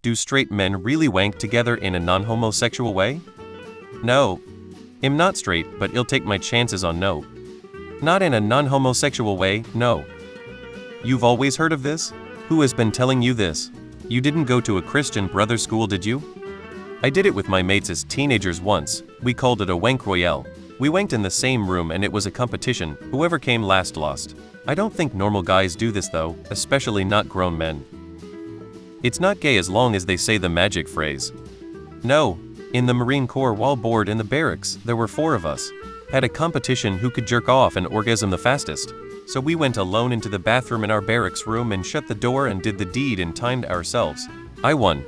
Do straight men really wank together in a non-homosexual way? No. I'm not straight, but I'll take my chances on no. Not in a non-homosexual way, no. You've always heard of this? Who has been telling you this? You didn't go to a Christian Brothers school, did you? I did it with my mates as teenagers once. We called it a wank royale. We wanked in the same room and it was a competition. Whoever came last lost. I don't think normal guys do this though, especially not grown men. It's not gay as long as they say the magic phrase. No. In the Marine Corps while bored in the barracks, there were 4 of us. Had a competition who could jerk off and orgasm the fastest. So we went alone into the bathroom in our barracks room and shut the door and did the deed and timed ourselves. I won.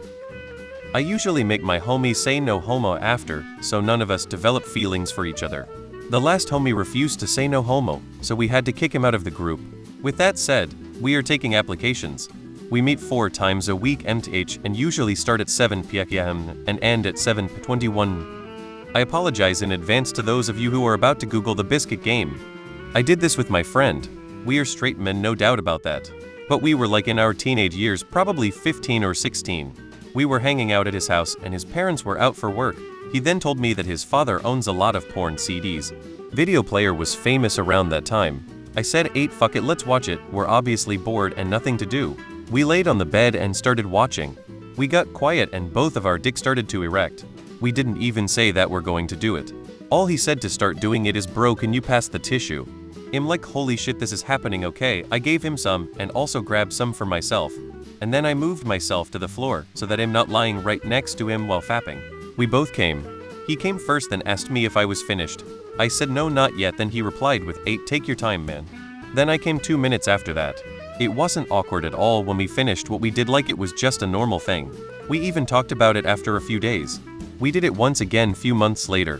I usually make my homies say no homo after, so none of us develop feelings for each other. The last homie refused to say no homo, so we had to kick him out of the group. With that said, we are taking applications. We meet 4 times a week MTH and usually start at 7 p.m. and end at 7:21. I apologize in advance to those of you who are about to Google the biscuit game. I did this with my friend. We are straight men, no doubt about that. But we were like in our teenage years, probably 15 or 16. We were hanging out at his house and his parents were out for work. He then told me that his father owns a lot of porn CDs. Video player was famous around that time. I said, fuck it, let's watch it. We're obviously bored and nothing to do. We laid on the bed and started watching. We got quiet and both of our dicks started to erect. We didn't even say that we're going to do it. All he said to start doing it is, bro, can you pass the tissue? I'm like, holy shit, this is happening, okay. I gave him some and also grabbed some for myself. And then I moved myself to the floor so that I'm not lying right next to him while fapping. We both came. He came first then asked me if I was finished. I said no, not yet. Then he replied with, take your time, man. Then I came 2 minutes after that. It wasn't awkward at all when we finished what we did, like it was just a normal thing. We even talked about it after a few days. We did it once again few months later.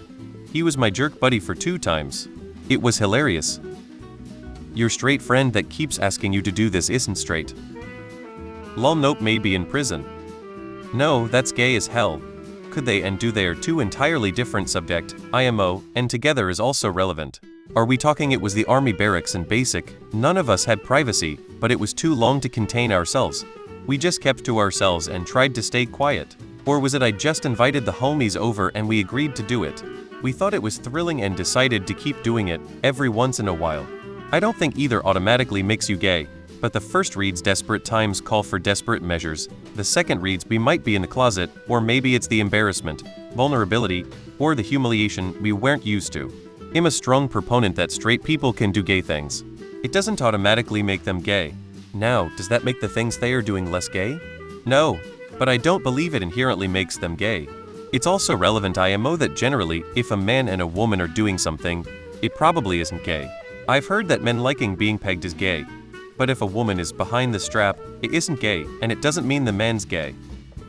He was my jerk buddy for 2 times. It was hilarious. Your straight friend that keeps asking you to do this isn't straight. Lol, nope, maybe in prison. No, that's gay as hell. Could they and do they are 2 entirely different subject, IMO, and together is also relevant. Are we talking it was the army barracks and basic? None of us had privacy, but it was too long to contain ourselves. We just kept to ourselves and tried to stay quiet. Or was it I just invited the homies over and we agreed to do it? We thought it was thrilling and decided to keep doing it every once in a while. I don't think either automatically makes you gay, but the first reads desperate times call for desperate measures. The second reads we might be in the closet, or maybe it's the embarrassment, vulnerability, or the humiliation we weren't used to. I'm a strong proponent that straight people can do gay things. It doesn't automatically make them gay. Now, does that make the things they are doing less gay? No, but I don't believe it inherently makes them gay. It's also relevant IMO that generally, if a man and a woman are doing something, it probably isn't gay. I've heard that men liking being pegged is gay. But if a woman is behind the strap, it isn't gay, and it doesn't mean the man's gay.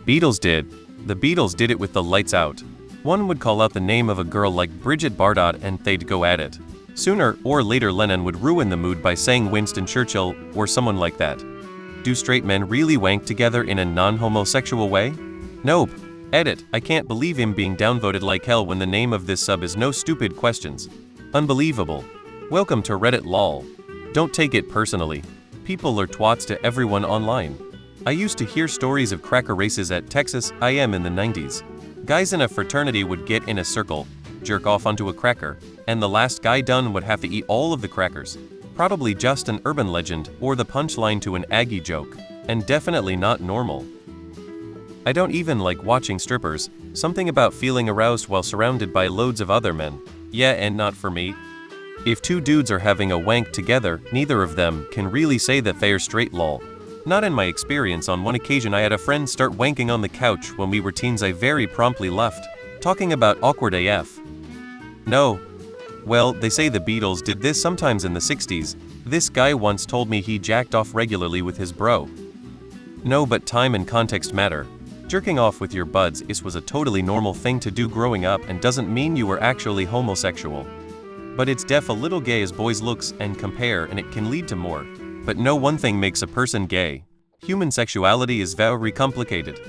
Beatles did. The Beatles did it with the lights out. One would call out the name of a girl like Bridget Bardot and they'd go at it. Sooner or later Lennon would ruin the mood by saying Winston Churchill or someone like that. Do straight men really wank together in a non-homosexual way? Nope. Edit, I can't believe him being downvoted like hell when the name of this sub is no stupid questions. Unbelievable. Welcome to Reddit lol. Don't take it personally. People are twats to everyone online. I used to hear stories of cracker races at Texas A&M in the 90s. Guys in a fraternity would get in a circle, jerk off onto a cracker, and the last guy done would have to eat all of the crackers. Probably just an urban legend or the punchline to an Aggie joke, and definitely not normal. I don't even like watching strippers, something about feeling aroused while surrounded by loads of other men. Yeah, and not for me. If 2 dudes are having a wank together, neither of them can really say that they're straight lol. Not in my experience. On one occasion I had a friend start wanking on the couch when we were teens. I very promptly left, talking about awkward AF. No. Well, they say the Beatles did this sometimes in the 60s. This guy once told me he jacked off regularly with his bro. No, but time and context matter. Jerking off with your buds was a totally normal thing to do growing up and doesn't mean you were actually homosexual. But it's def a little gay as boys looks and compare, and it can lead to more. But no one thing makes a person gay. Human sexuality is very complicated.